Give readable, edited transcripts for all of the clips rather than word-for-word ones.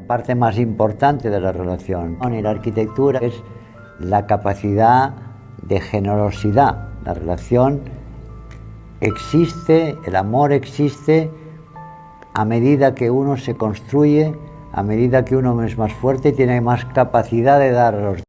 La parte más importante de la relación y la arquitectura es la capacidad de generosidad. La relación existe, el amor existe a medida que uno se construye, a medida que uno es más fuerte y tiene más capacidad de dar a los demás.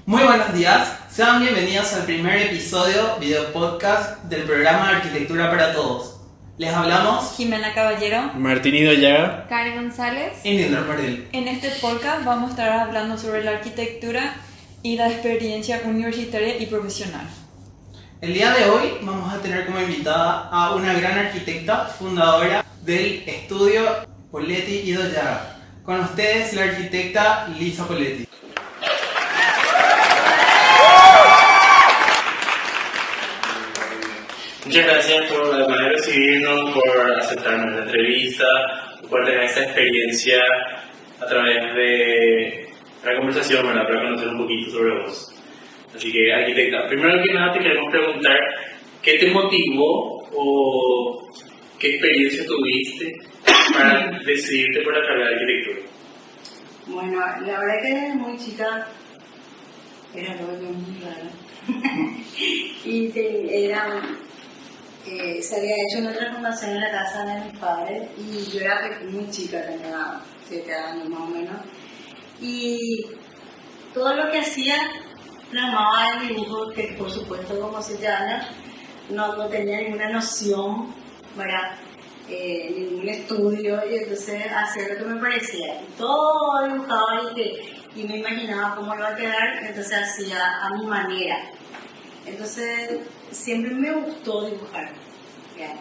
Muy buenos días, sean bienvenidos al primer episodio video podcast del programa Arquitectura para Todos. Les hablamos Jimena Caballero, Martín Idoyaga, Karen González y Nilor Marel. En este podcast vamos a estar hablando sobre la arquitectura y la experiencia universitaria y profesional. El día de hoy vamos a tener como invitada a una gran arquitecta, fundadora del estudio Poletti Idoyaga. Con ustedes la arquitecta Lisa Poletti. muchas gracias por además de recibirnos, por aceptar nuestra entrevista, por tener esta experiencia a través de la conversación, ¿verdad? Para conocer un poquito sobre vos. Así que, arquitecta, primero que nada te queremos preguntar ¿qué te motivó o qué experiencia tuviste para decidirte por la carrera de arquitectura? Bueno, la verdad que desde muy chica era todo muy raro. Y se había hecho una transformación en la casa de mis padres y yo era muy chica, tenía 7 años más o menos. Y todo lo que hacía plasmaba el dibujo, que por supuesto como 7 años no tenía ninguna noción, ¿verdad? Ningún estudio, y entonces hacía lo que me parecía. Y todo dibujaba y me imaginaba cómo iba a quedar, entonces hacía a mi manera. Entonces siempre me gustó dibujar, ¿ya?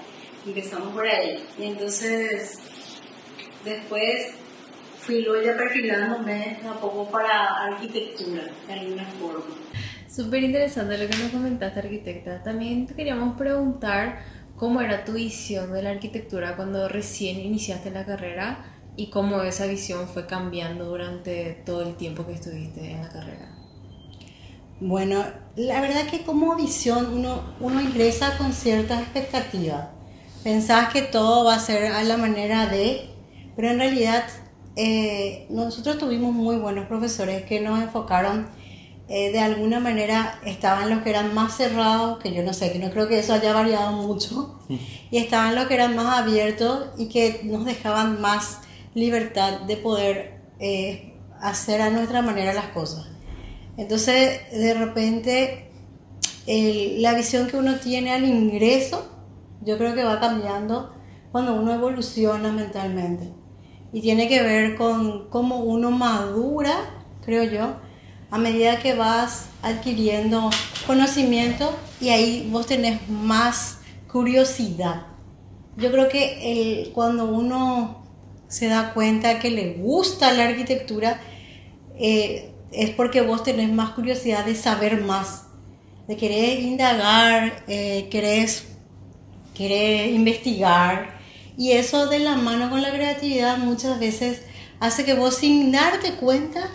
Empezamos por ahí. Y entonces después fui luego ya perfilándome a poco para arquitectura, de alguna forma. Súper interesante lo que nos comentaste, arquitecta. También te queríamos preguntar cómo era tu visión de la arquitectura cuando recién iniciaste la carrera y cómo esa visión fue cambiando durante todo el tiempo que estuviste en la carrera. Bueno, la verdad que como visión uno ingresa con ciertas expectativas. Pensás que todo va a ser a la manera de, pero en realidad nosotros tuvimos muy buenos profesores que nos enfocaron. De alguna manera estaban los que eran más cerrados, que yo no sé, que no creo que eso haya variado mucho, y estaban los que eran más abiertos y que nos dejaban más libertad de poder hacer a nuestra manera las cosas. Entonces, de repente, la visión que uno tiene al ingreso, yo creo que va cambiando cuando uno evoluciona mentalmente. Y tiene que ver con cómo uno madura, creo yo, a medida que vas adquiriendo conocimiento y ahí vos tenés más curiosidad. Yo creo que cuando uno se da cuenta que le gusta la arquitectura, es porque vos tenés más curiosidad de saber más, de querer indagar, querés investigar, y eso de la mano con la creatividad muchas veces hace que vos sin darte cuenta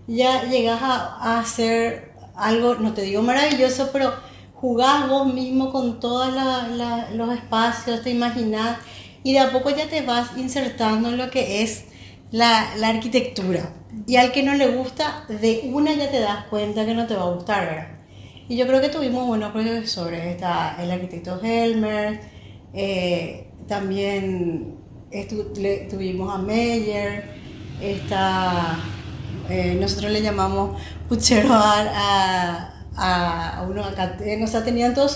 ya llegas a hacer algo, no te digo maravilloso, pero jugás vos mismo con todos los espacios, te imaginás, y de a poco ya te vas insertando en lo que es la arquitectura. Y al que no le gusta, de una ya te das cuenta que no te va a gustar, ¿verdad? Y yo creo que tuvimos buenos profesores. Está el arquitecto Helmer, también tuvimos a Meyer, nosotros le llamamos puchero a uno acá, o sea, tenían todos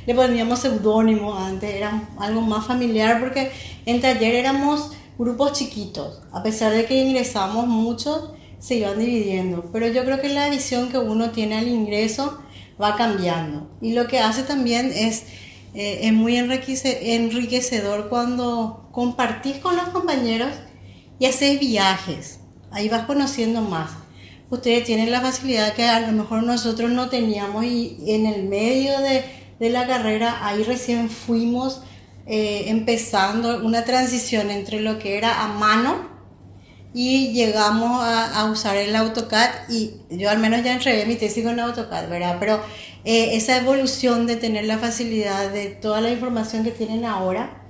le poníamos seudónimos antes, era algo más familiar porque en taller éramos grupos chiquitos, a pesar de que ingresamos muchos, se iban dividiendo, pero yo creo que la visión que uno tiene al ingreso va cambiando, y lo que hace también es Es muy enriquecedor cuando compartís con los compañeros y haces viajes. Ahí vas conociendo más. Ustedes tienen la facilidad que a lo mejor nosotros no teníamos, y en el medio de la carrera ahí recién fuimos empezando una transición entre lo que era a mano y llegamos a usar el AutoCAD, y yo al menos ya entregué mi tesis con AutoCAD, ¿verdad? Pero esa evolución de tener la facilidad de toda la información que tienen ahora,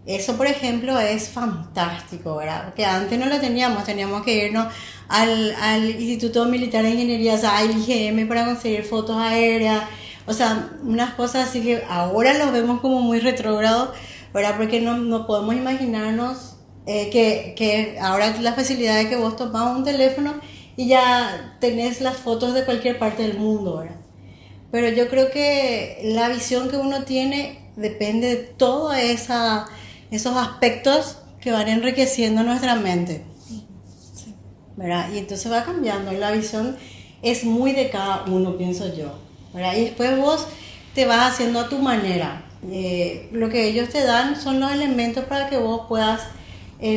eso por ejemplo es fantástico, ¿verdad? Porque antes no lo teníamos que irnos al Instituto Militar de Ingeniería, o sea, al IGM, para conseguir fotos aéreas, o sea, unas cosas así que ahora lo vemos como muy retrógrado, ¿verdad? Porque no podemos imaginarnos que ahora la facilidad de que vos tomás un teléfono y ya tenés las fotos de cualquier parte del mundo, ¿verdad? Pero yo creo que la visión que uno tiene depende de todos esos aspectos que van enriqueciendo nuestra mente, ¿verdad? Y entonces va cambiando, y la visión es muy de cada uno, pienso yo, ¿verdad? Y después vos te vas haciendo a tu manera. Lo que ellos te dan son los elementos para que vos puedas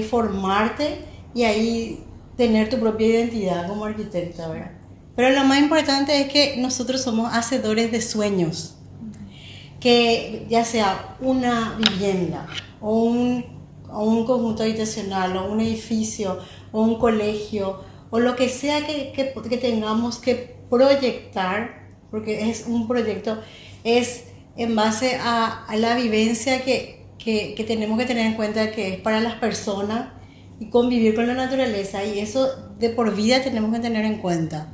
formarte y ahí tener tu propia identidad como arquitecta, ¿verdad? Pero lo más importante es que nosotros somos hacedores de sueños, que ya sea una vivienda o un conjunto habitacional o un edificio o un colegio o lo que sea que tengamos que proyectar, porque es un proyecto, es en base a la vivencia que tenemos que tener en cuenta, que es para las personas, y convivir con la naturaleza, y eso de por vida tenemos que tener en cuenta.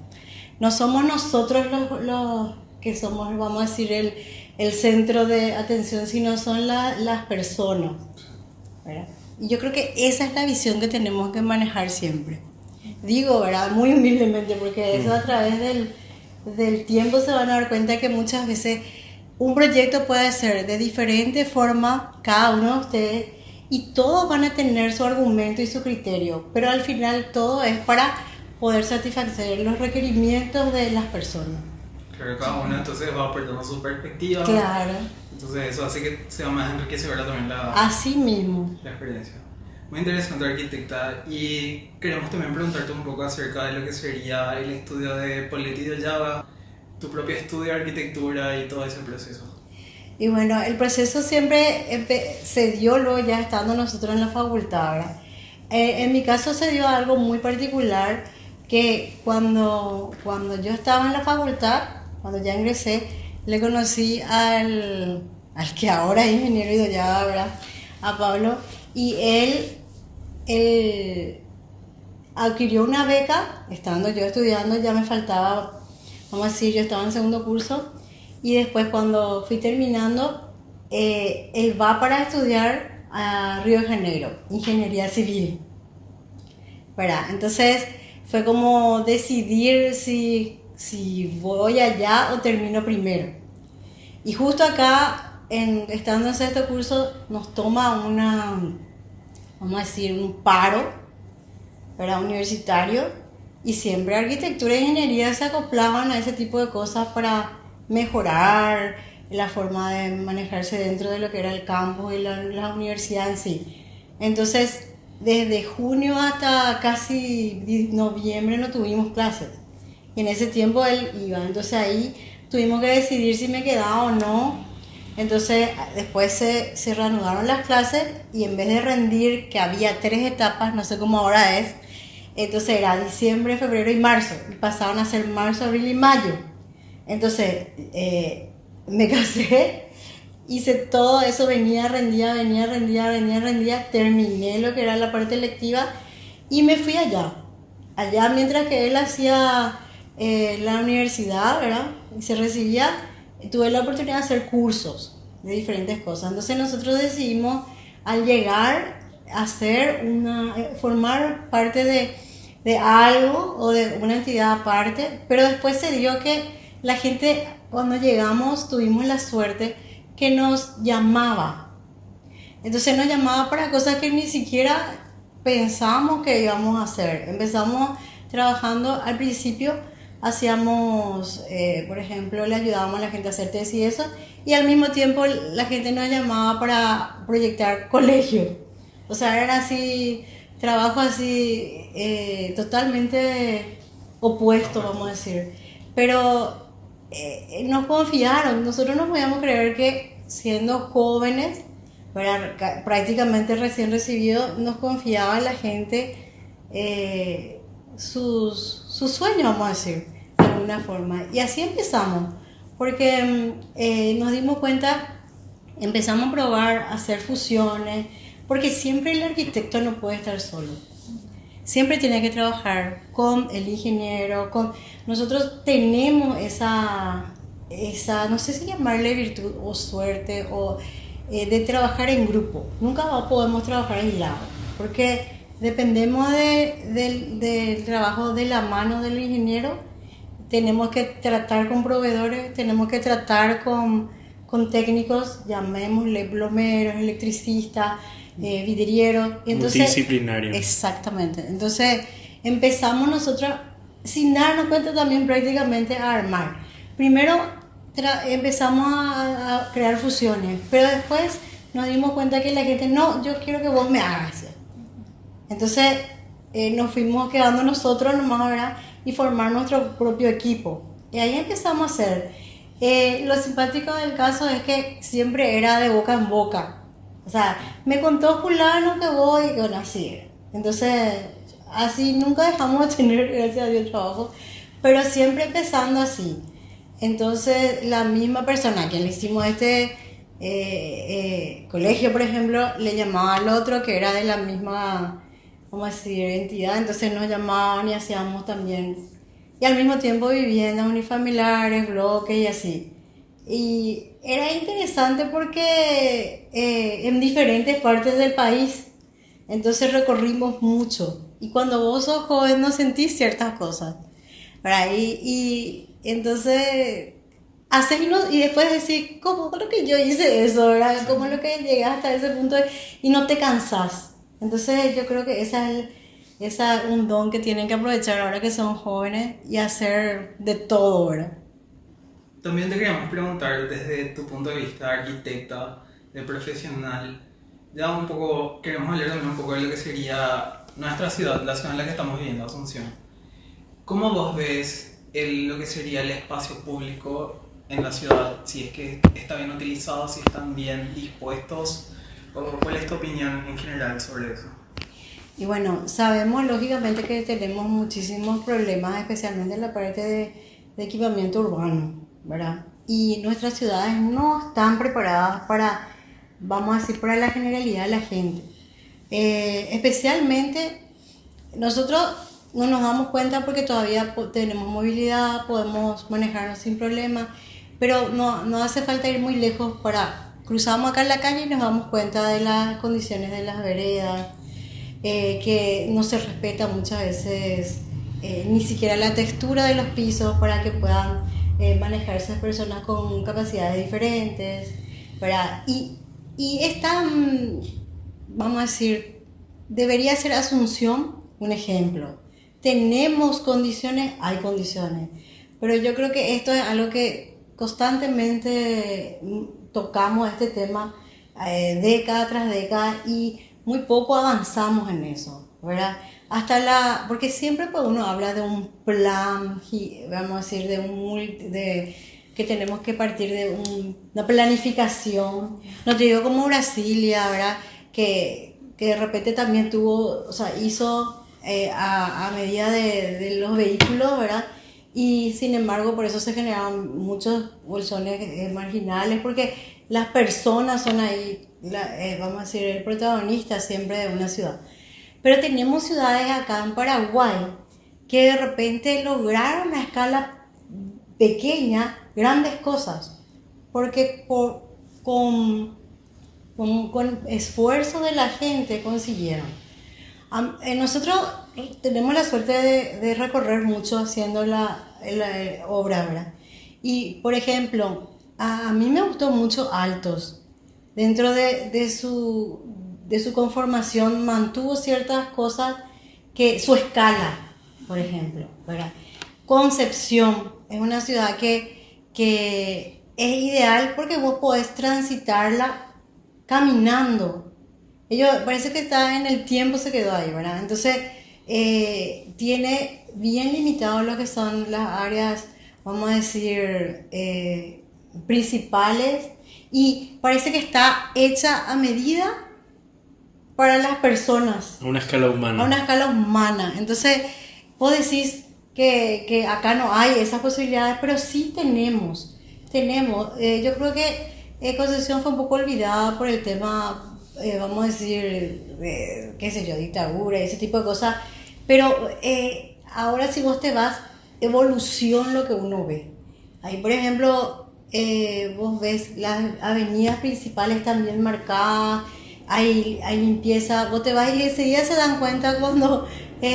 No somos nosotros los que somos, vamos a decir, el centro de atención, sino son las personas, ¿verdad? Y yo creo que esa es la visión que tenemos que manejar siempre. Digo, ¿verdad? Muy humildemente, porque eso a través del tiempo se van a dar cuenta que muchas veces un proyecto puede ser de diferente forma, cada uno de ustedes, y todos van a tener su argumento y su criterio, pero al final todo es para poder satisfacer los requerimientos de las personas. Claro, cada uno entonces va aportando su perspectiva. Claro. Entonces eso hace que sea más enriquecedora también así mismo la experiencia. Muy interesante, arquitecta. Y queremos también preguntarte un poco acerca de lo que sería el estudio de Poletti de Java, tu propio estudio de arquitectura y todo ese proceso. Y bueno, el proceso siempre se dio luego ya estando nosotros en la facultad, ¿verdad? En mi caso se dio algo muy particular, que cuando yo estaba en la facultad, cuando ya ingresé, le conocí al que ahora es ingeniero hidrollava, ¿verdad? A Pablo, y él adquirió una beca, estando yo estudiando, ya me faltaba, vamos a decir, yo estaba en segundo curso, y después cuando fui terminando, él va para estudiar a Río de Janeiro, ingeniería civil, ¿verdad? Entonces fue como decidir si voy allá o termino primero. Y justo acá, estando en sexto curso, nos toma vamos a decir, un paro, ¿verdad? Universitario, y siempre arquitectura e ingeniería se acoplaban a ese tipo de cosas para mejorar la forma de manejarse dentro de lo que era el campus y la universidad en sí. Entonces, desde junio hasta casi noviembre no tuvimos clases, y en ese tiempo él iba, entonces ahí tuvimos que decidir si me quedaba o no. Entonces después se reanudaron las clases, y en vez de rendir, que había 3 etapas, no sé cómo ahora es, entonces era diciembre, febrero y marzo, y pasaron a ser marzo, abril y mayo. Entonces me casé, hice todo eso, rendía, terminé lo que era la parte lectiva y me fui allá mientras que él hacía la universidad, ¿verdad? Y se recibía, tuve la oportunidad de hacer cursos de diferentes cosas. Entonces nosotros decidimos, al llegar, formar parte de algo o de una entidad aparte, pero después se dio que la gente, cuando llegamos, tuvimos la suerte que nos llamaba. Entonces nos llamaba para cosas que ni siquiera pensábamos que íbamos a hacer. Empezamos trabajando al principio hacíamos, por ejemplo, le ayudábamos a la gente a hacer tesis y eso, y al mismo tiempo la gente nos llamaba para proyectar colegio. O sea, eran así, trabajos así totalmente opuestos, vamos a decir. Pero nos confiaron, nosotros no podíamos creer que siendo jóvenes, prácticamente recién recibidos, nos confiaba la gente sus sueños, vamos a decir, de alguna forma. Y así empezamos, porque nos dimos cuenta, empezamos a probar, a hacer fusiones, porque siempre el arquitecto no puede estar solo. Siempre tiene que trabajar con el ingeniero, nosotros tenemos esa, no sé si llamarle virtud o suerte, o de trabajar en grupo. Nunca podemos trabajar aislados, porque dependemos del trabajo de la mano del ingeniero. Tenemos que tratar con proveedores, tenemos que tratar con técnicos, llamémosle plomeros, electricistas, vidrieros. Multidisciplinario. Exactamente. Entonces empezamos nosotros, sin darnos cuenta también prácticamente, a armar. Primero empezamos a crear fusiones, pero después nos dimos cuenta que la gente, no, yo quiero que vos me hagas. Entonces nos fuimos quedando nosotros nomás, ¿verdad? Y formar nuestro propio equipo. Y ahí empezamos a hacer. Lo simpático del caso es que siempre era de boca en boca. O sea, me contó fulano que voy, y bueno, así era. Entonces, así nunca dejamos de tener, gracias a Dios, trabajo, pero siempre empezando así. Entonces, la misma persona a quien le hicimos este colegio, por ejemplo, le llamaba al otro que era de la misma, vamos a decir, entidad, entonces nos llamaban y hacíamos también, y al mismo tiempo viviendas unifamiliares, bloques y así. Y era interesante porque en diferentes partes del país, entonces recorrimos mucho, y cuando vos sos joven no sentís ciertas cosas, ¿verdad? Y entonces haces y después decís, ¿cómo lo que yo hice eso, verdad? ¿Cómo lo que llegué hasta ese punto? Y no te cansás. Entonces yo creo que esa es un don que tienen que aprovechar ahora que son jóvenes y hacer de todo, ¿verdad? También te queríamos preguntar desde tu punto de vista de arquitecta, de profesional, ya un poco, queremos hablar también un poco de lo que sería nuestra ciudad, la ciudad en la que estamos viviendo, Asunción. ¿Cómo vos ves lo que sería el espacio público en la ciudad? Si es que está bien utilizado, si están bien dispuestos, ¿cuál es tu opinión en general sobre eso? Y bueno, sabemos lógicamente que tenemos muchísimos problemas, especialmente en la parte de equipamiento urbano, ¿verdad? Y nuestras ciudades no están preparadas para, vamos a decir, para la generalidad de la gente. Especialmente nosotros no nos damos cuenta porque todavía tenemos movilidad, podemos manejarnos sin problema, pero no hace falta ir muy lejos para... Cruzamos acá en la calle y nos damos cuenta de las condiciones de las veredas, que no se respeta muchas veces ni siquiera la textura de los pisos para que puedan manejarse personas con capacidades diferentes, ¿verdad? Y esta, vamos a decir, debería ser Asunción un ejemplo. Tenemos condiciones, hay condiciones, pero yo creo que esto es algo que constantemente tocamos este tema década tras década y muy poco avanzamos en eso, ¿verdad? Porque siempre pues, uno habla de un plan, vamos a decir, que tenemos que partir de una planificación. No te digo como Brasilia, ¿verdad? Que de repente también tuvo, o sea, hizo a medida de los vehículos, ¿verdad? Y sin embargo por eso se generan muchos bolsones marginales, porque las personas son ahí, vamos a decir, el protagonista siempre de una ciudad. Pero tenemos ciudades acá en Paraguay que de repente lograron a escala pequeña grandes cosas, porque con esfuerzo de la gente consiguieron. Nosotros tenemos la suerte de recorrer mucho haciendo la obra, ¿verdad? Y, por ejemplo, a mí me gustó mucho Altos. Dentro de su conformación mantuvo ciertas cosas, su escala, por ejemplo, ¿verdad? Concepción es una ciudad que es ideal porque vos podés transitarla caminando. Parece que está en el tiempo, se quedó ahí, ¿verdad? Entonces, tiene bien limitado lo que son las áreas, vamos a decir, principales, y parece que está hecha a medida para las personas. A una escala humana. A una escala humana. Entonces, vos decís que acá no hay esas posibilidades, pero sí tenemos. Yo creo que Concepción fue un poco olvidada por el tema, vamos a decir, qué sé yo, dictadura y ese tipo de cosas, pero ahora si vos te vas, evolución lo que uno ve. Ahí, por ejemplo, vos ves las avenidas principales también marcadas, hay limpieza, vos te vas y enseguida se dan cuenta cuando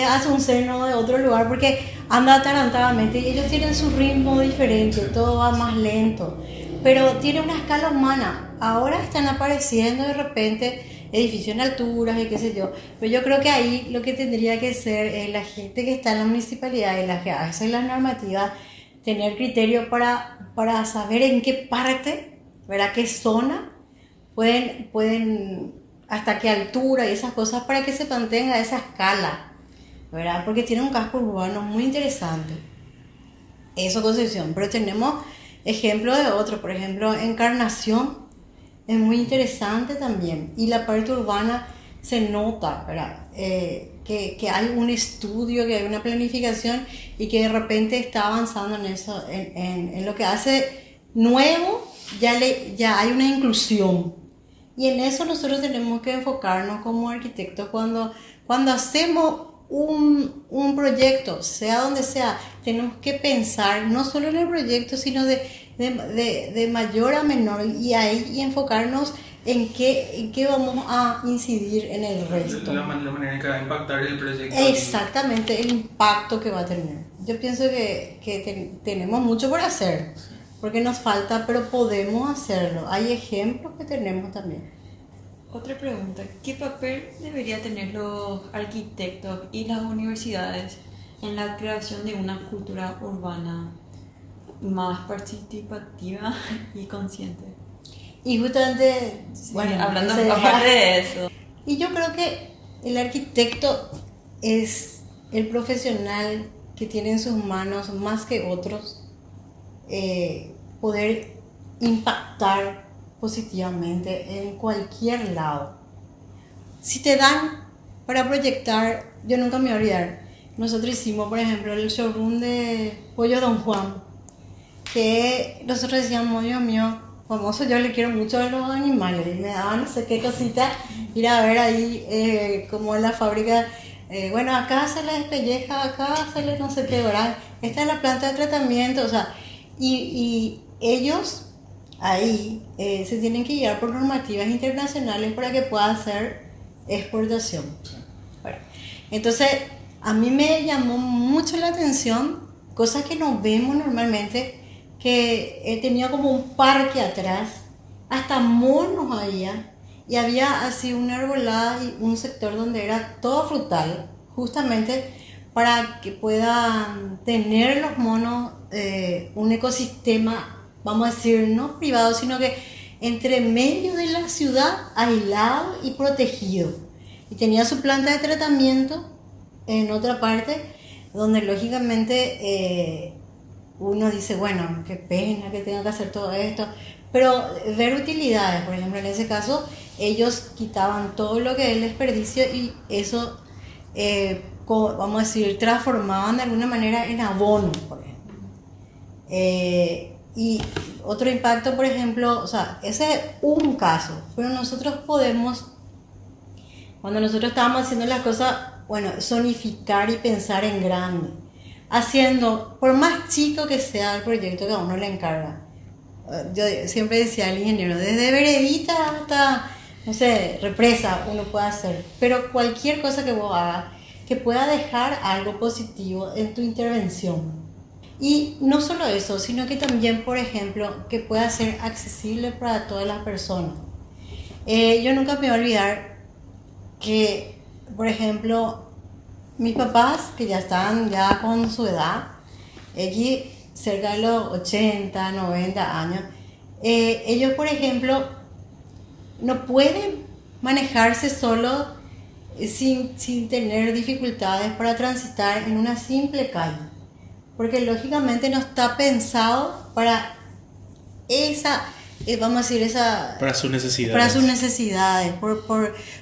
hace un seno de otro lugar, porque anda atarantadamente y ellos tienen su ritmo diferente, todo va más lento, pero tiene una escala humana. Ahora están apareciendo de repente edificios en alturas y qué sé yo, pero yo creo que ahí lo que tendría que ser la gente que está en la municipalidad y la que hace las normativas, tener criterio para saber en qué parte, ¿verdad? Qué zona pueden hasta qué altura y esas cosas, para que se mantenga esa escala, ¿verdad? Porque tiene un casco urbano muy interesante. Eso, Concepción. Pero tenemos ejemplos de otros. Por ejemplo, Encarnación es muy interesante también. Y la parte urbana se nota, ¿verdad? Que hay un estudio, que hay una planificación y que de repente está avanzando en eso, en lo que hace nuevo, ya hay una inclusión. Y en eso nosotros tenemos que enfocarnos como arquitectos cuando hacemos un proyecto, sea donde sea, tenemos que pensar no solo en el proyecto, sino de mayor a menor, y ahí enfocarnos en qué vamos a incidir en el resto. La manera en que va a impactar el proyecto. Exactamente, el impacto que va a tener. Yo pienso que tenemos mucho por hacer, porque nos falta, pero podemos hacerlo. Hay ejemplos que tenemos también. Otra pregunta, ¿qué papel debería tener los arquitectos y las universidades en la creación de una cultura urbana más participativa y consciente? Y justamente, bueno, hablando aparte de eso. Y yo creo que el arquitecto es el profesional que tiene en sus manos, más que otros, poder impactar positivamente en cualquier lado. Si te dan para proyectar, yo nunca me voy a olvidar, nosotros hicimos, por ejemplo, el showroom de Pollo Don Juan, que nosotros decíamos, Dios mío, famoso, yo le quiero mucho a los animales, y me daban no sé qué cosita, ir a ver ahí como en la fábrica, bueno, acá se les despelleja, acá se les no sé qué, ¿verdad? Esta es la planta de tratamiento, o sea, y ellos ahí se tienen que guiar por normativas internacionales para que pueda hacer exportación. Bueno, entonces, a mí me llamó mucho la atención, cosas que no vemos normalmente, que tenía como un parque atrás, hasta monos había, y había así una arbolada y un sector donde era todo frutal, justamente para que puedan tener los monos un ecosistema, vamos a decir, no privado, sino que entre medio de la ciudad, aislado y protegido. Y tenía su planta de tratamiento en otra parte, donde lógicamente uno dice, bueno, qué pena que tenga que hacer todo esto, pero ver utilidades, por ejemplo, en ese caso, ellos quitaban todo lo que es el desperdicio y eso, vamos a decir, transformaban de alguna manera en abono, por ejemplo. Y otro impacto, por ejemplo, o sea, ese es un caso, pero nosotros podemos, cuando nosotros estábamos haciendo las cosas, bueno, zonificar y pensar en grande, haciendo, por más chico que sea el proyecto que a uno le encarga. Yo siempre decía al ingeniero, desde veredita hasta, no sé, represa uno puede hacer, pero cualquier cosa que vos hagas que pueda dejar algo positivo en tu intervención. Y no solo eso, sino que también, por ejemplo, que pueda ser accesible para todas las personas. Yo nunca me voy a olvidar que, por ejemplo, mis papás, que ya están ya con su edad, X cerca de los 80, 90 años, ellos, por ejemplo, no pueden manejarse solo sin tener dificultades para transitar en una simple calle, porque lógicamente no está pensado para esa, vamos a decir, esa... Para sus necesidades. Para sus necesidades,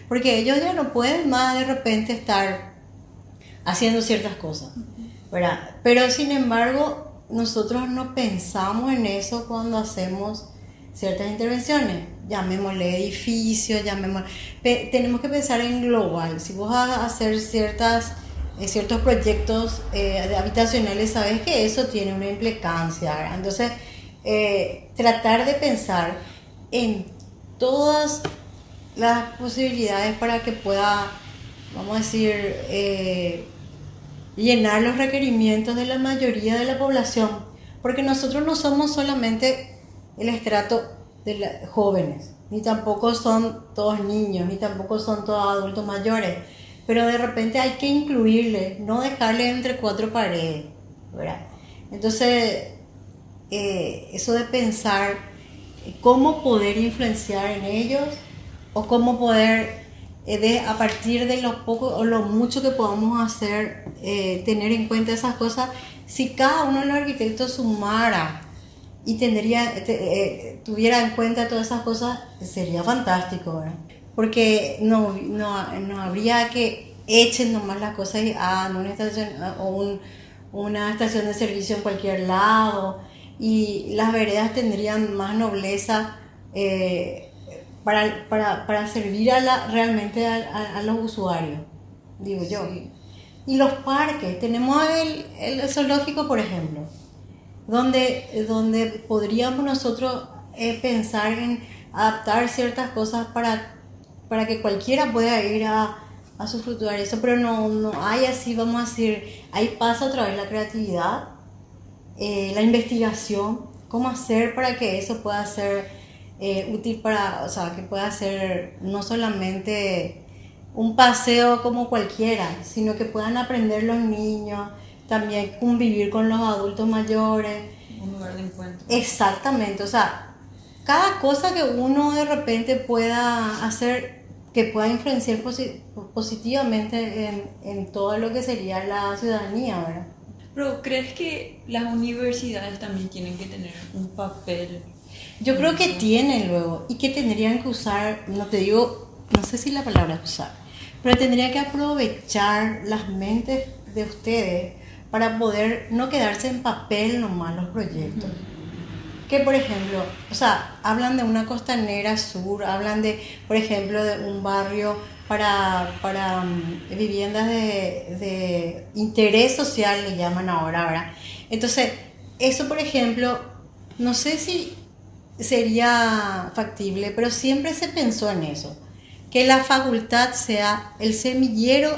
porque ellos ya no pueden más de repente estar haciendo ciertas cosas, ¿verdad? Pero sin embargo, nosotros no pensamos en eso cuando hacemos ciertas intervenciones, llamémosle edificios, tenemos que pensar en global. Si vos vas a hacer ciertos proyectos habitacionales, sabes que eso tiene una implicancia, ¿verdad? Entonces, tratar de pensar en todas las posibilidades para que pueda, vamos a decir, llenar los requerimientos de la mayoría de la población, porque nosotros no somos solamente el estrato de jóvenes, ni tampoco son todos niños, ni tampoco son todos adultos mayores, pero de repente hay que incluirles, no dejarles entre cuatro paredes, ¿verdad? Entonces, eso de pensar cómo poder influenciar en ellos, o cómo poder, a partir de lo poco o lo mucho que podamos hacer, tener en cuenta esas cosas. Si cada uno de los arquitectos sumara y tuviera en cuenta todas esas cosas, sería fantástico, ¿verdad? Porque no habría que echen nomás las cosas y hagan una estación o una estación de servicio en cualquier lado, y las veredas tendrían más nobleza para servir realmente a los usuarios, digo yo. Sí. Y los parques, tenemos el zoológico, por ejemplo, donde podríamos nosotros pensar en adaptar ciertas cosas para que cualquiera pueda ir a disfrutar eso, pero no hay así, vamos a decir, ahí pasa otra vez la creatividad, la investigación, cómo hacer para que eso pueda ser útil o sea, que pueda ser no solamente un paseo como cualquiera, sino que puedan aprender los niños, también convivir con los adultos mayores. Un lugar de encuentro. Exactamente, o sea, cada cosa que uno de repente pueda hacer, que pueda influenciar positivamente en todo lo que sería la ciudadanía, ¿verdad? Pero ¿crees que las universidades también tienen que tener un papel? Yo creo que tienen luego, y que tendrían que usar, no te digo, no sé si la palabra es usar, pero tendrían que aprovechar las mentes de ustedes para poder no quedarse en papel nomás los proyectos. Que por ejemplo, o sea, hablan de una costanera sur, hablan de, por ejemplo, de un barrio para viviendas de interés social, le llaman ahora, ¿verdad? Entonces, eso por ejemplo, no sé si sería factible, pero siempre se pensó en eso, que la facultad sea el semillero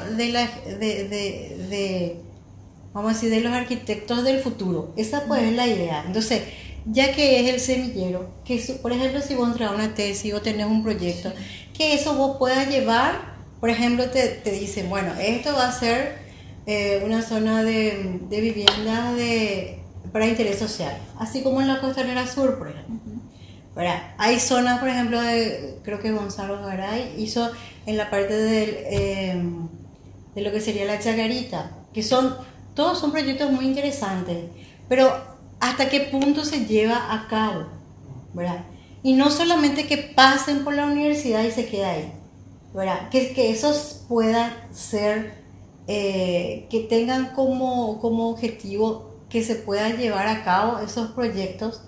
vamos a decir, de los arquitectos del futuro. Esa pues es la idea. Entonces, ya que es el semillero, que por ejemplo, si vos entras a una tesis o tenés un proyecto, que eso vos puedas llevar, por ejemplo, te dicen, bueno, esto va a ser una zona de vivienda para interés social, así como en la Costanera Sur, por ejemplo. ¿Verdad? Hay zonas, por ejemplo, creo que Gonzalo Garay hizo en la parte de lo que sería la Chacarita, que todos son proyectos muy interesantes, pero ¿hasta qué punto se lleva a cabo? ¿Verdad? Y no solamente que pasen por la universidad y se quede ahí, ¿verdad? Que esos puedan ser, que tengan como objetivo que se puedan llevar a cabo esos proyectos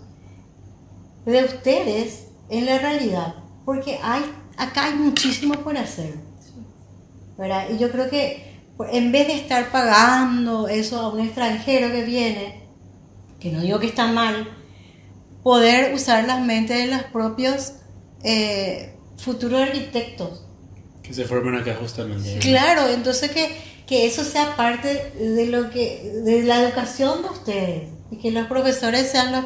de ustedes en la realidad, porque acá hay muchísimo por hacer, ¿verdad? Y yo creo que en vez de estar pagando eso a un extranjero que viene, que no digo que está mal, poder usar las mentes de los propios futuros arquitectos. Que se formen acá justamente. Sí. Claro, entonces que eso sea parte de la educación de ustedes, y que los profesores sean los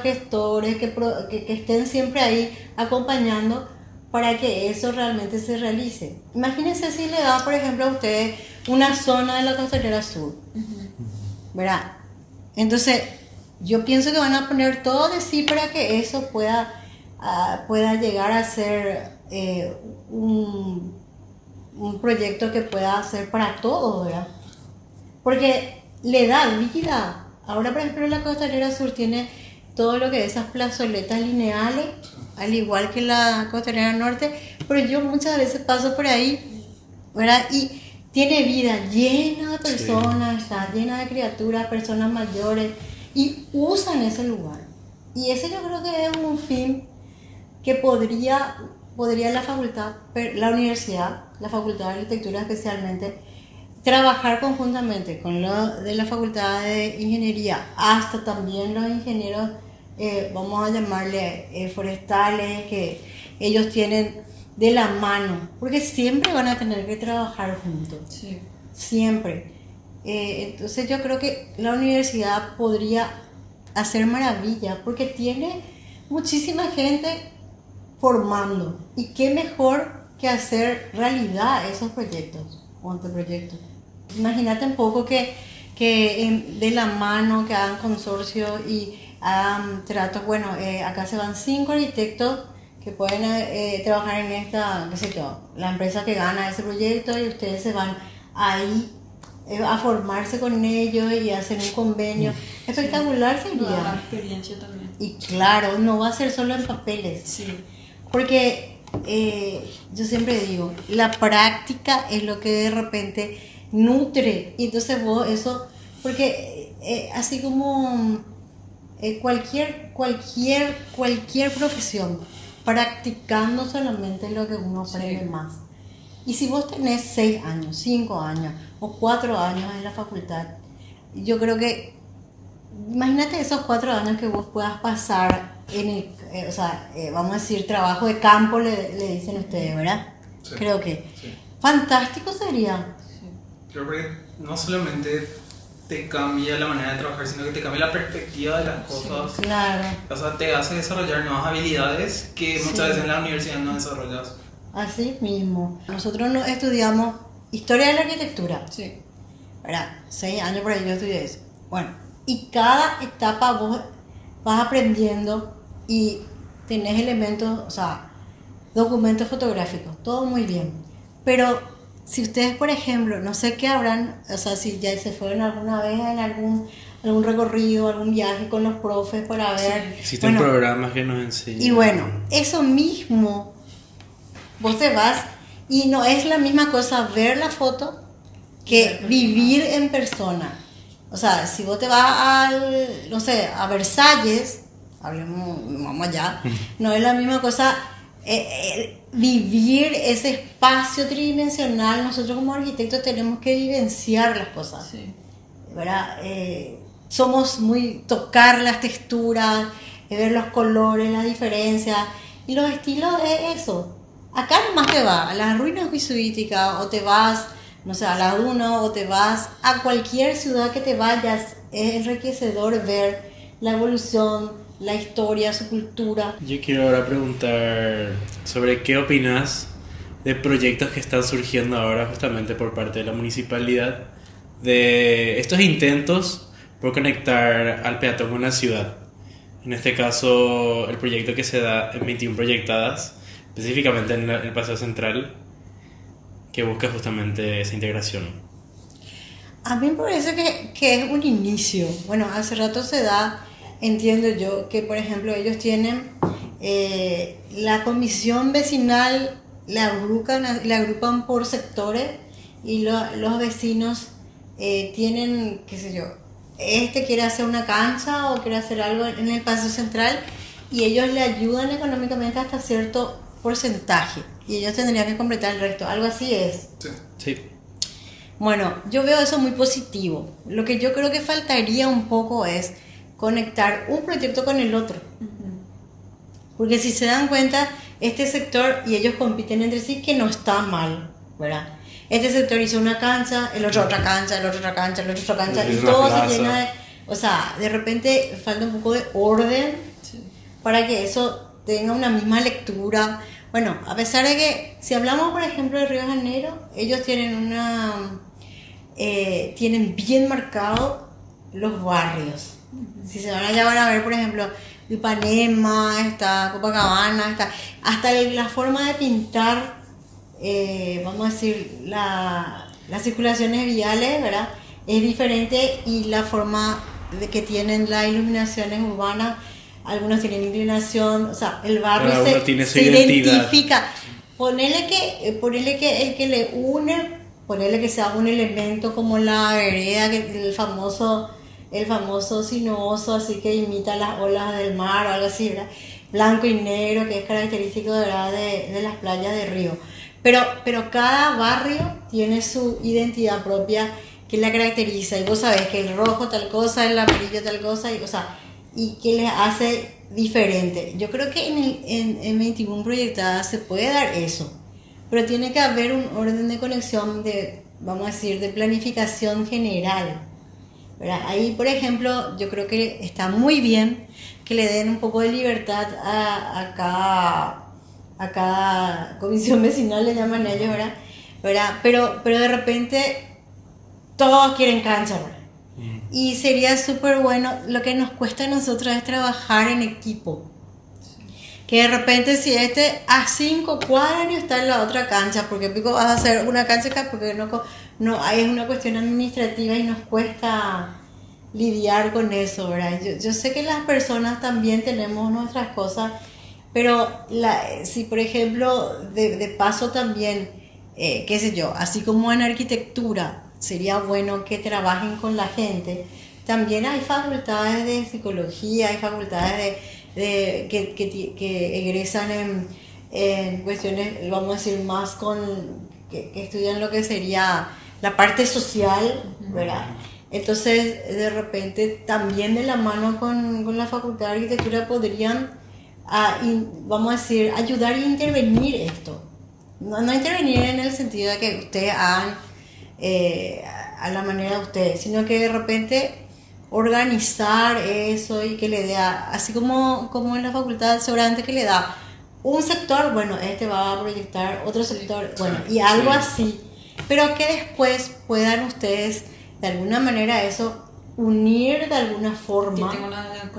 gestores que estén siempre ahí acompañando para que eso realmente se realice. Imagínense si le da, por ejemplo, a ustedes una zona de la Costanera Sur, ¿verdad? Entonces, yo pienso que van a poner todo de sí para que eso pueda llegar a ser un proyecto que pueda ser para todos, ¿verdad? Porque le da vida. Ahora, por ejemplo, la Costanera Sur tiene todo lo que es esas plazoletas lineales, al igual que la Costanera Norte, pero yo muchas veces paso por ahí, ¿verdad? Y tiene vida, llena de personas, está llena de criaturas, personas mayores, y usan ese lugar. Y ese yo creo que es un fin que podría la facultad, la universidad, la Facultad de Arquitectura especialmente, trabajar conjuntamente con lo de la Facultad de Ingeniería, hasta también los ingenieros, vamos a llamarle forestales, que ellos tienen de la mano, porque siempre van a tener que trabajar juntos, Sí. siempre. Entonces yo creo que la universidad podría hacer maravillas, porque tiene muchísima gente formando, y qué mejor que hacer realidad esos proyectos o anteproyectos. Imagínate un poco que de la mano que hagan consorcios y hagan tratos. Bueno, acá se van 5 arquitectos que pueden trabajar en esta, qué sé yo, la empresa que gana ese proyecto, y ustedes se van ahí a formarse con ellos y hacen un convenio. Espectacular Toda sería. la experiencia también. Y claro, no va a ser solo en papeles. Sí. Porque yo siempre digo, la práctica es lo que de repente nutre. Y entonces vos eso, porque así como cualquier profesión, practicando solamente lo que uno aprende más. Y si vos tenés 6 años, 5 años o 4 años en la facultad, yo creo que, imagínate esos 4 años que vos puedas pasar en el, vamos a decir, trabajo de campo, le dicen ustedes, ¿verdad? Sí. Creo que Sí. fantástico sería. Creo que no solamente te cambia la manera de trabajar, sino que te cambia la perspectiva de las cosas. Claro, O sea, te hace desarrollar nuevas habilidades que Sí. muchas veces en la universidad no desarrollas. así mismo. Nosotros no estudiamos historia de la arquitectura, Sí. ¿verdad? 6 años por ahí yo estudié eso. Bueno, y cada etapa vos vas aprendiendo y tenés elementos, o sea, documentos fotográficos, todo muy bien. Pero si ustedes, por ejemplo, no sé qué habrán, o sea, si ya se fueron alguna vez en algún recorrido, algún viaje con los profes para ver. Existen bueno, programas que nos enseñan. y bueno, eso mismo, vos te vas y no es la misma cosa ver la foto que vivir en persona. O sea, si vos te vas no sé, a Versalles, vamos allá, no es la misma cosa vivir ese espacio tridimensional. Nosotros como arquitectos tenemos que vivenciar las cosas, Sí. ¿verdad? Somos muy tocar las texturas, ver los colores, las diferencias, y los estilos es eso. Acá nomás te vas a las ruinas jesuíticas, o te vas, no sé, a la Duna, o te vas a cualquier ciudad que te vayas. Es enriquecedor ver la evolución, la historia, su cultura. Yo quiero ahora preguntar sobre qué opinas de proyectos que están surgiendo ahora justamente por parte de la municipalidad, de estos intentos por conectar al peatón con la ciudad. En este caso, el proyecto que se da en 21 proyectadas, específicamente en el Paseo Central, que busca justamente esa integración. A mí me parece que es un inicio. Bueno, hace rato se da, entiendo yo, que por ejemplo ellos tienen la comisión vecinal, la agrupan por sectores, y los vecinos tienen, qué sé yo, quiere hacer una cancha o quiere hacer algo en el Paseo Central, y ellos le ayudan económicamente hasta cierto porcentaje, y ellos tendrían que completar el resto. Algo así es. Sí. Bueno, yo veo eso muy positivo. Lo que yo creo que faltaría un poco es conectar un proyecto con el otro. Porque si se dan cuenta, este sector, y ellos compiten entre sí, que no está mal, ¿verdad? Este sector hizo una cancha, el otro otra cancha, el otro otra cancha, el otro otra cancha, y Una todo plaza. se llena de... O sea, de repente falta un poco de orden para que eso tenga una misma lectura. Bueno, a pesar de que, si hablamos por ejemplo de Río de Janeiro, ellos tienen tienen bien marcado los barrios. Si se van allá van a ver, por ejemplo, Ipanema, está Copacabana, está hasta la forma de pintar, vamos a decir, las circulaciones viales, ¿verdad? Es diferente, y la forma de que tienen las iluminaciones urbanas, algunos tienen inclinación, o sea, el barrio Cada uno tiene su se identidad. identifica. Ponele que el que le une, ponele que sea un elemento como la vereda, que el famoso sinuoso, así que imita las olas del mar o algo así, ¿verdad? Blanco y negro, que es característico, ¿verdad?, de las playas de Río. Pero cada barrio tiene su identidad propia que la caracteriza, y vos sabés que el rojo tal cosa, el amarillo tal cosa, y que les hace diferente. Yo creo que en 21 proyectadas se puede dar eso, pero tiene que haber un orden de conexión, vamos a decir, de planificación general, ¿verdad? Ahí, por ejemplo, yo creo que está muy bien que le den un poco de libertad a cada comisión vecinal, le llaman ellos, ¿verdad? Pero de repente todos quieren cancha, ¿verdad? Y sería súper bueno. Lo que nos cuesta a nosotros es trabajar en equipo. Que de repente, si a 5 cuadras está en la otra cancha, porque pico vas a hacer una cancha acá, porque no es una cuestión administrativa y nos cuesta lidiar con eso, ¿verdad? Yo sé que las personas también tenemos nuestras cosas, pero si por ejemplo de paso también, qué sé yo, así como en arquitectura sería bueno que trabajen con la gente, también hay facultades de psicología, hay facultades que egresan en cuestiones, vamos a decir, más que estudian lo que sería la parte social, ¿verdad? Entonces, de repente, también de la mano con la Facultad de Arquitectura podrían, vamos a decir, ayudar a intervenir esto. No intervenir en el sentido de que ustedes hagan a la manera de ustedes, sino que de repente organizar eso y que le dé, así como en la facultad, seguramente que le da un sector, bueno, va a proyectar otro sector, bueno, y algo así, pero que después puedan ustedes de alguna manera eso unir de alguna forma, que tenga una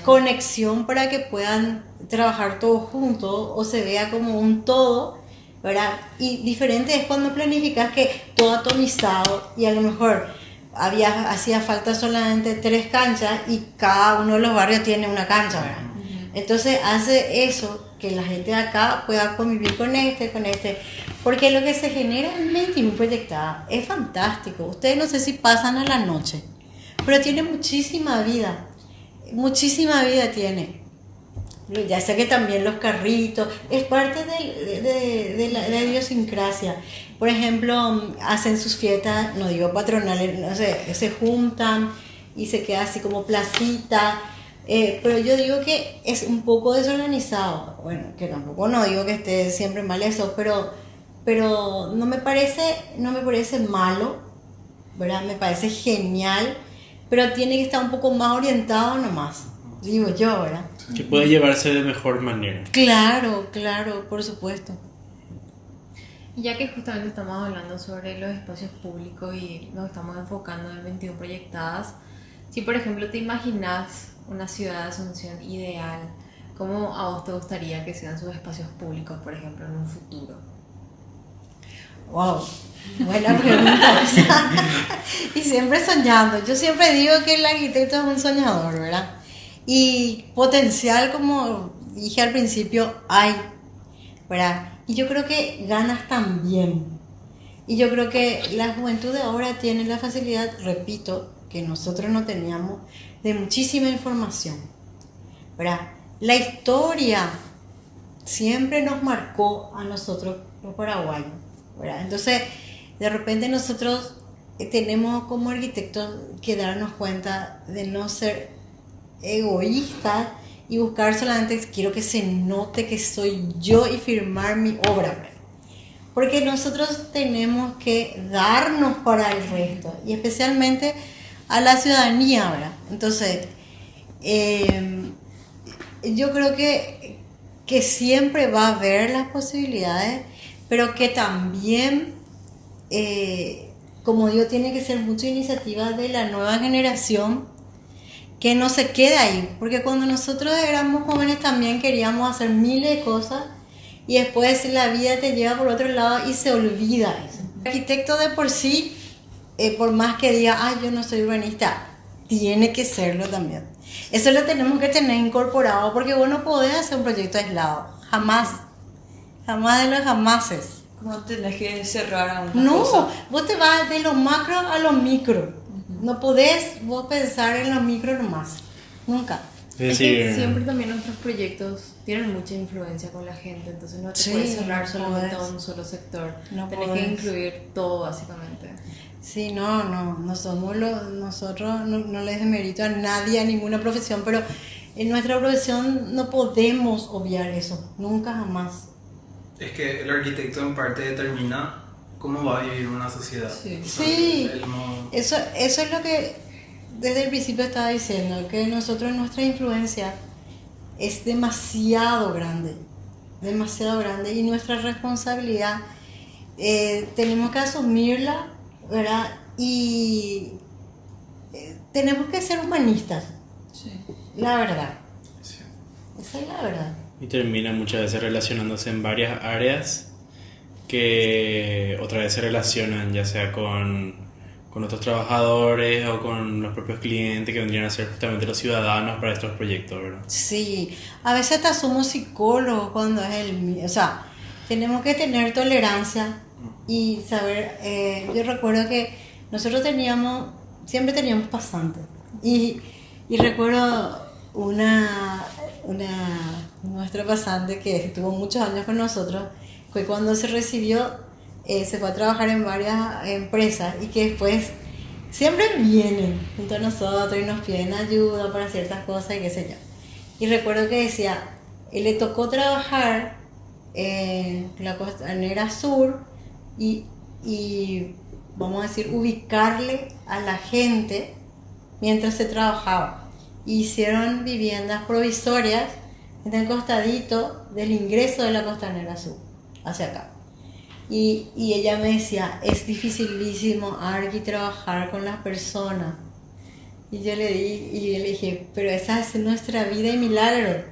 conexión para que puedan trabajar todos juntos o se vea como un todo, ¿verdad? Y diferente es cuando planificas que todo atomizado y a lo mejor hacía falta solamente 3 canchas y cada uno de los barrios tiene una cancha, ¿verdad? Entonces hace eso, que la gente de acá pueda convivir con este, porque lo que se genera en 21 proyectadas es fantástico. Ustedes no sé si pasan a la noche, pero tiene muchísima vida tiene. Ya sé que también los carritos, es parte de la idiosincrasia. Por ejemplo, hacen sus fiestas, no digo patronales, no sé, se juntan y se queda así como placita. Pero yo digo que es un poco desorganizado. Bueno, que tampoco no digo que esté siempre mal eso, pero no me parece malo, ¿verdad? Me parece genial, pero tiene que estar un poco más orientado nomás, digo yo, ¿verdad? Que pueda llevarse de mejor manera. Claro, por supuesto. Y ya que justamente estamos hablando sobre los espacios públicos y nos estamos enfocando en 21 proyectadas, si por ejemplo te imaginas una ciudad de Asunción ideal, ¿cómo a vos te gustaría que sean sus espacios públicos, por ejemplo, en un futuro? Wow, buena pregunta. Y siempre soñando. Yo siempre digo que el arquitecto es un soñador, ¿verdad? Y potencial, como dije al principio, hay, ¿verdad? Y yo creo que ganas también. Y yo creo que la juventud de ahora tiene la facilidad, repito, que nosotros no teníamos, de muchísima información, ¿verdad? La historia siempre nos marcó a nosotros los paraguayos, ¿verdad? Entonces, de repente nosotros tenemos como arquitectos que darnos cuenta de no ser egoístas y buscar solamente, quiero que se note que soy yo y firmar mi obra, ¿verdad? Porque nosotros tenemos que darnos para el resto y especialmente a la ciudadanía, ¿verdad? Entonces, yo creo que siempre va a haber las posibilidades, pero que también como digo, tiene que ser mucha iniciativa de la nueva generación que no se quede ahí, porque cuando nosotros éramos jóvenes también queríamos hacer miles de cosas y después la vida te lleva por otro lado y se olvida eso. El arquitecto de por sí, por más que diga, yo no soy urbanista, tiene que serlo también. Eso lo tenemos que tener incorporado, porque vos no podés hacer un proyecto aislado, jamás de los jamases. No tenés que cerrar a una No, cosa. vos te vas de lo macro a lo micro. No podés vos pensar en lo micro nomás, nunca. Es Es que decir, siempre también nuestros proyectos tienen mucha influencia con la gente, entonces no te Sí, puedes cerrar no solamente a podés. un solo sector. No Tenés podés. que incluir todo básicamente. Sí, no somos nosotros no les demerito a nadie, a ninguna profesión, pero en nuestra profesión no podemos obviar eso, nunca jamás. Es que el arquitecto en parte determina cómo va a vivir una sociedad. Sí. Sí, El modo- eso es lo que desde el principio estaba diciendo, que nosotros nuestra influencia es demasiado grande y nuestra responsabilidad tenemos que asumirla, ¿verdad? Y tenemos que ser humanistas, Sí. la verdad, sí. esa es la verdad. y termina muchas veces relacionándose en varias áreas que otra vez se relacionan ya sea con otros trabajadores o con los propios clientes que vendrían a ser justamente los ciudadanos para estos proyectos, ¿verdad? Sí, a veces hasta somos psicólogos cuando es o sea, tenemos que tener tolerancia y saber, yo recuerdo que nosotros siempre teníamos pasantes y recuerdo nuestra pasante que estuvo muchos años con nosotros, fue cuando se recibió, se fue a trabajar en varias empresas y que después siempre vienen junto a nosotros y nos piden ayuda para ciertas cosas y qué sé yo. Y recuerdo que decía, le tocó trabajar en la Costanera Sur y vamos a decir, ubicarle a la gente mientras se trabajaba. Hicieron viviendas provisorias en el costadito del ingreso de la Costanera Sur, hacia acá. Y ella me decía, es dificilísimo, Arqui, trabajar con las personas. Y yo le dije, pero esa es nuestra vida y milagro.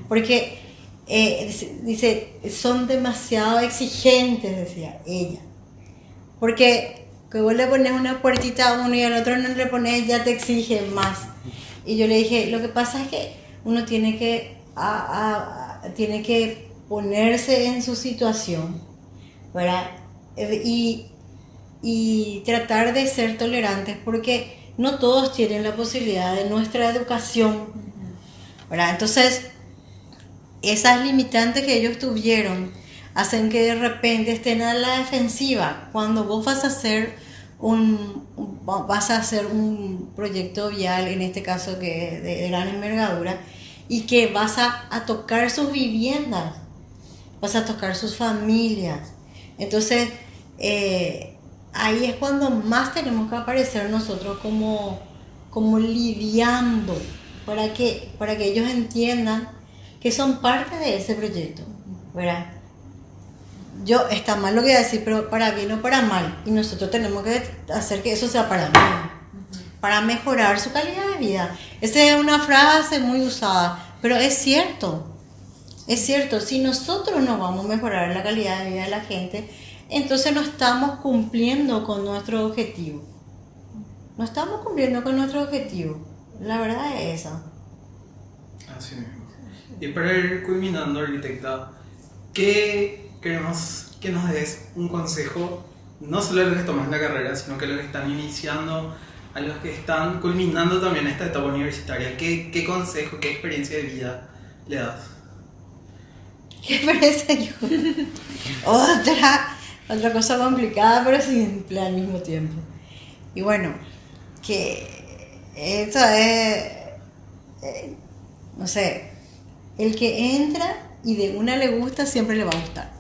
Porque, dice, son demasiado exigentes, decía ella. Porque que vos le pones una puertita a uno y al otro no le pones, ya te exige más. Y yo le dije, lo que pasa es que uno tiene que ponerse en su situación, ¿verdad? Y tratar de ser tolerantes, porque no todos tienen la posibilidad de nuestra educación, ¿verdad? Entonces, esas limitantes que ellos tuvieron hacen que de repente estén a la defensiva cuando vos vas a hacer un proyecto vial, en este caso que es de gran envergadura, y que vas a tocar sus viviendas, vas a tocar sus familias. Entonces, ahí es cuando más tenemos que aparecer nosotros como lidiando, para que ellos entiendan que son parte de ese proyecto, ¿verdad? Está mal lo que voy a decir, pero para bien o para mal, y nosotros tenemos que hacer que eso sea para bien, para mejorar su calidad de vida. Esa es una frase muy usada, pero es cierto, si nosotros no vamos a mejorar la calidad de vida de la gente, entonces no estamos cumpliendo con nuestro objetivo. La verdad es esa. Así mismo. Y para ir culminando, arquitecta, ¿qué queremos que nos des un consejo, no solo a los que toman la carrera, sino que a los que están iniciando, a los que están culminando también esta etapa universitaria? ¿Qué consejo, qué experiencia de vida le das? ¿Qué parece? Otra cosa complicada, pero simple al mismo tiempo. Y bueno, que eso es, no sé, el que entra y de una le gusta, siempre le va a gustar.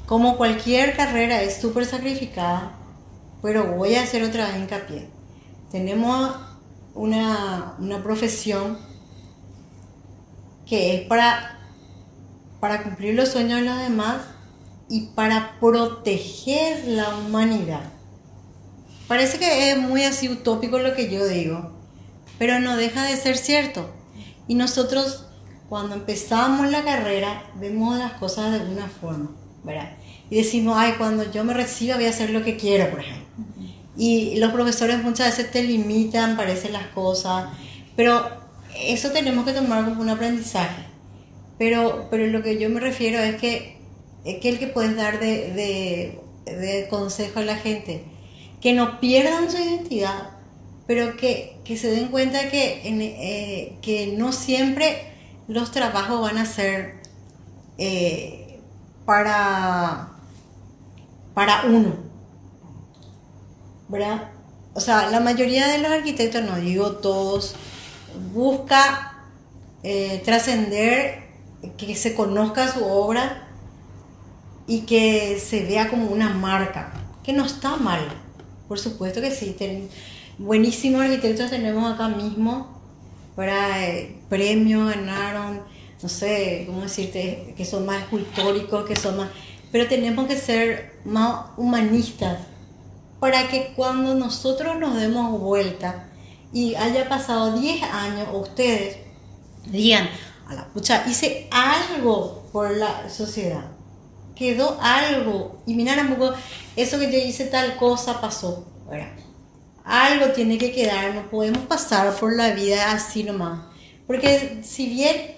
Como cualquier carrera es súper sacrificada, pero voy a hacer otra vez hincapié. Tenemos una profesión que es para cumplir los sueños de los demás y para proteger la humanidad. Parece que es muy así utópico lo que yo digo, pero no deja de ser cierto. Y nosotros, cuando empezamos la carrera, vemos las cosas de una forma, ¿verdad? Y decimos, ay, cuando yo me reciba voy a hacer lo que quiero, por ejemplo. Y los profesores muchas veces te limitan, parecen las cosas, pero eso tenemos que tomar como un aprendizaje. Pero lo que yo me refiero es que el que puedes dar de consejo a la gente, que no pierdan su identidad, pero que se den cuenta que no siempre los trabajos van a ser para uno, ¿verdad? O sea, la mayoría de los arquitectos, no digo todos, busca trascender, que se conozca su obra y que se vea como una marca, que no está mal, por supuesto que sí. Buenísimos arquitectos tenemos acá mismo, para premios ganaron, no sé cómo decirte, que son más escultóricos, que son más, pero tenemos que ser más humanistas para que cuando nosotros nos demos vuelta y haya pasado 10 años, ustedes digan, a la pucha, hice algo por la sociedad, quedó algo, y mirar un poco, eso que yo hice tal cosa pasó, ¿verdad? Algo tiene que quedar, no podemos pasar por la vida así nomás, porque si bien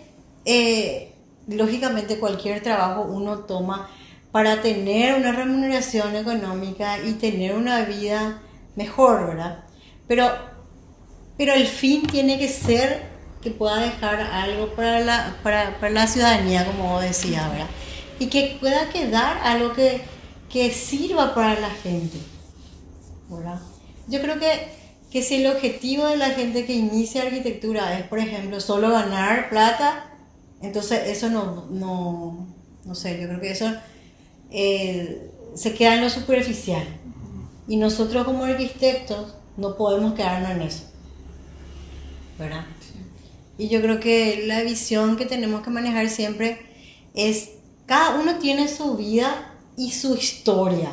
lógicamente cualquier trabajo uno toma para tener una remuneración económica y tener una vida mejor, ¿verdad? Pero el fin tiene que ser que pueda dejar algo para la ciudadanía, como vos decías, ¿verdad? Y que pueda quedar algo que sirva para la gente, ¿verdad? Yo creo que si el objetivo de la gente que inicia arquitectura es, por ejemplo, solo ganar plata, entonces eso no sé, yo creo que eso se queda en lo superficial. Y nosotros como arquitectos no podemos quedarnos en eso, ¿verdad? Y yo creo que la visión que tenemos que manejar siempre es, cada uno tiene su vida y su historia.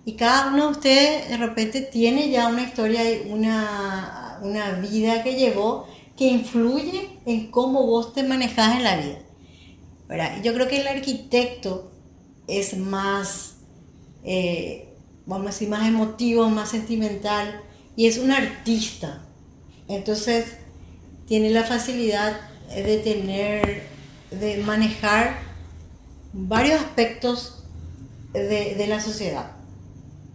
Y cada uno de ustedes de repente tiene ya una historia y una vida que llevó que influye en cómo vos te manejás en la vida, ¿verdad? Yo creo que el arquitecto es más, vamos a decir, más emotivo, más sentimental, y es un artista. Entonces tiene la facilidad de manejar varios aspectos de la sociedad.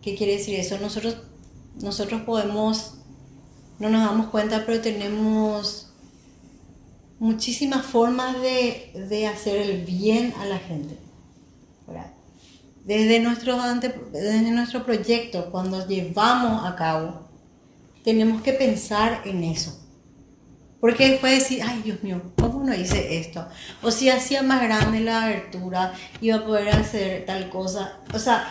¿Qué quiere decir eso? Nosotros podemos, no nos damos cuenta, pero tenemos muchísimas formas de hacer el bien a la gente, ¿verdad? Desde nuestro proyecto, cuando llevamos a cabo, tenemos que pensar en eso. Porque después decir, ay Dios mío, ¿cómo no hice esto? O si hacía más grande la abertura, iba a poder hacer tal cosa. O sea,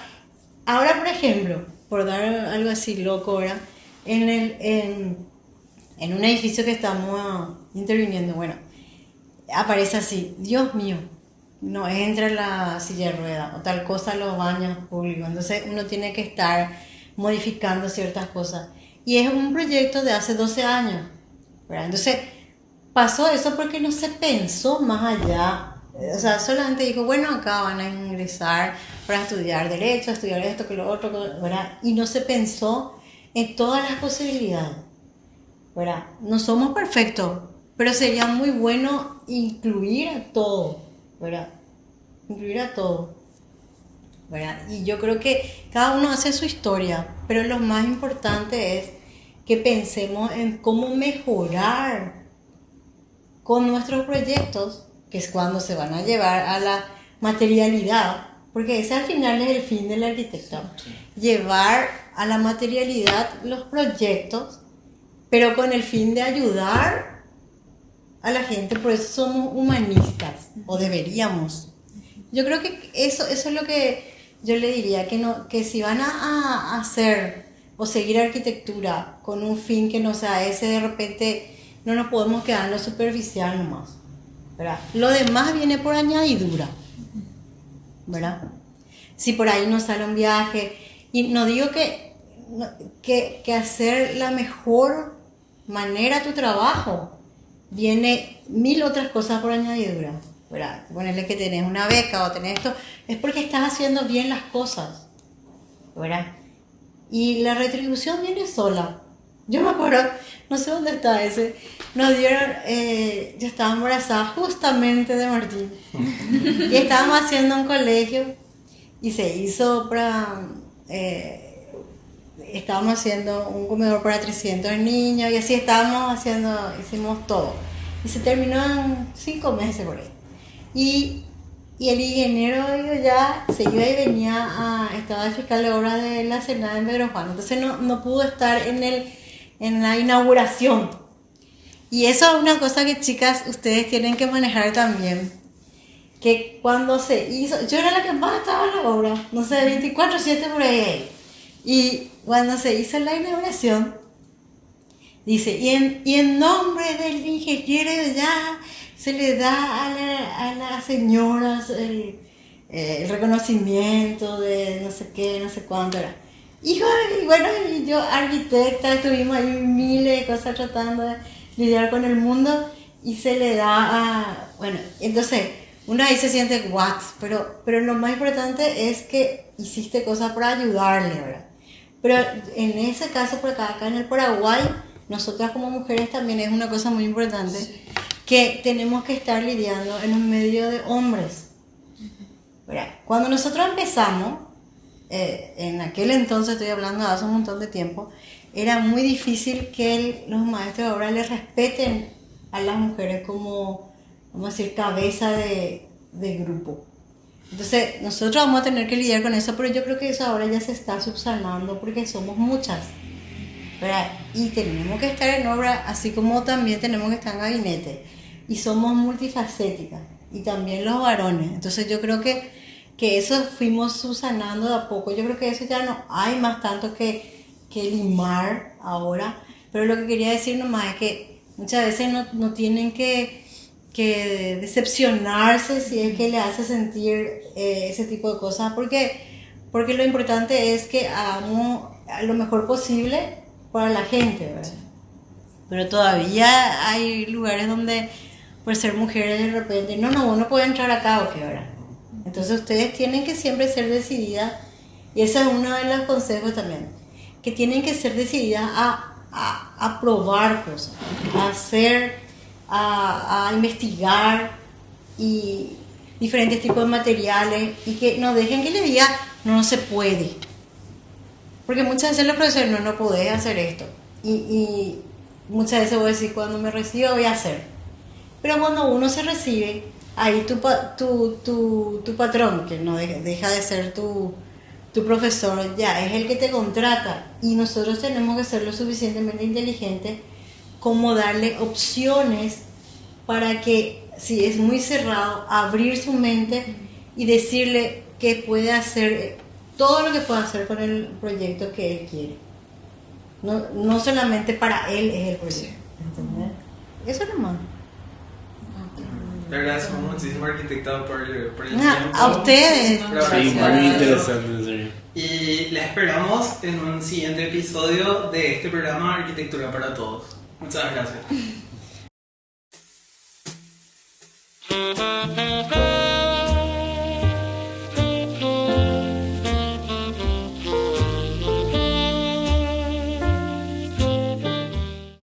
ahora, por ejemplo, por dar algo así loco ahora, en un edificio que estamos interviniendo, bueno, aparece así, Dios mío, no entra la silla de ruedas o tal cosa, los baños públicos. Entonces uno tiene que estar modificando ciertas cosas. Y es un proyecto de hace 12 años, ¿verdad? Entonces pasó eso porque no se pensó más allá. O sea, solamente dijo, bueno, acá van a ingresar para estudiar derecho, estudiar esto, que lo otro, ¿verdad? Y no se pensó en todas las posibilidades, ¿verdad? No somos perfectos, pero sería muy bueno incluir a todo, ¿verdad? Incluir a todo, ¿verdad? Y yo creo que cada uno hace su historia, pero lo más importante es que pensemos en cómo mejorar con nuestros proyectos, que es cuando se van a llevar a la materialidad, porque ese al final es el fin del arquitecto, llevar a la materialidad los proyectos, pero con el fin de ayudar a la gente. Por eso somos humanistas, o deberíamos. Yo creo que eso es lo que yo le diría, que si van a hacer o seguir arquitectura con un fin que no sea ese, de repente no nos podemos quedar en lo superficial nomás, ¿verdad? Lo demás viene por añadidura, ¿verdad? Si por ahí nos sale un viaje, y no digo que que hacer la mejor manera tu trabajo. Viene 1000 otras cosas por añadidura, ¿verdad? Ponerle que tenés una beca o tenés esto, es porque estás haciendo bien las cosas, ¿verdad? Y la retribución viene sola. Yo me acuerdo, no sé dónde está ese, nos dieron, yo estaba embarazada justamente de Martín y estábamos haciendo un colegio y se hizo estábamos haciendo un comedor para 300 niños y así hicimos todo. Y se terminó en 5 meses por ahí. Y el ingeniero ya se iba y venía, estaba de fiscal de obra de la Senada en Pedro Juan. Entonces no pudo estar en la inauguración. Y eso es una cosa que, chicas, ustedes tienen que manejar también. Que cuando se hizo, yo era la que más estaba en la obra, no sé, 24/7 por ahí. Y cuando se hizo la inauguración, dice, y en nombre del ingeniero ya se le da a las señoras el reconocimiento de no sé qué, no sé cuánto era. Y bueno, y yo arquitecta, estuvimos ahí miles de cosas tratando de lidiar con el mundo y se le da bueno, entonces uno ahí se siente what, pero lo más importante es que hiciste cosas para ayudarle, ¿verdad? Pero en ese caso, por acá en el Paraguay, nosotras como mujeres también es una cosa muy importante, que tenemos que estar lidiando en un medio de hombres. ¿Verdad? Cuando nosotros empezamos, en aquel entonces, estoy hablando de hace un montón de tiempo, era muy difícil que los maestros de obra les respeten a las mujeres como, vamos a decir, cabeza de grupo. Entonces, nosotros vamos a tener que lidiar con eso, pero yo creo que eso ahora ya se está subsanando porque somos muchas, ¿verdad? Y tenemos que estar en obra, así como también tenemos que estar en gabinete. Y somos multifacéticas, y también los varones. Entonces, yo creo que eso fuimos subsanando de a poco. Yo creo que eso ya no hay más tanto que limar ahora. Pero lo que quería decir nomás es que muchas veces no tienen que decepcionarse si es que le hace sentir ese tipo de cosas, porque lo importante es que hagamos lo mejor posible para la gente, ¿verdad? Pero todavía hay lugares donde por ser mujeres de repente vos no puedes entrar acá o qué, ¿verdad? Entonces ustedes tienen que siempre ser decididas, y ese es uno de los consejos también, que tienen que ser decididas a probar cosas, a investigar y diferentes tipos de materiales, y que no dejen que les diga no se puede, porque muchas veces los profesores no podés hacer esto, y muchas veces voy a decir cuando me recibo voy a hacer, pero cuando uno se recibe ahí tu patrón, que no deja de ser tu profesor, ya es el que te contrata, y nosotros tenemos que ser lo suficientemente inteligentes como darle opciones para que, si es muy cerrado, abrir su mente y decirle que puede hacer todo lo que pueda hacer con el proyecto que él quiere. No solamente para él es el proyecto, ¿entendés? Eso nomás. Le agradecemos muchísimo, arquitecta, por el tiempo. A ustedes. Sí, muy interesante, en serio. Y les esperamos en un siguiente episodio de este programa Arquitectura para Todos. Muchas gracias.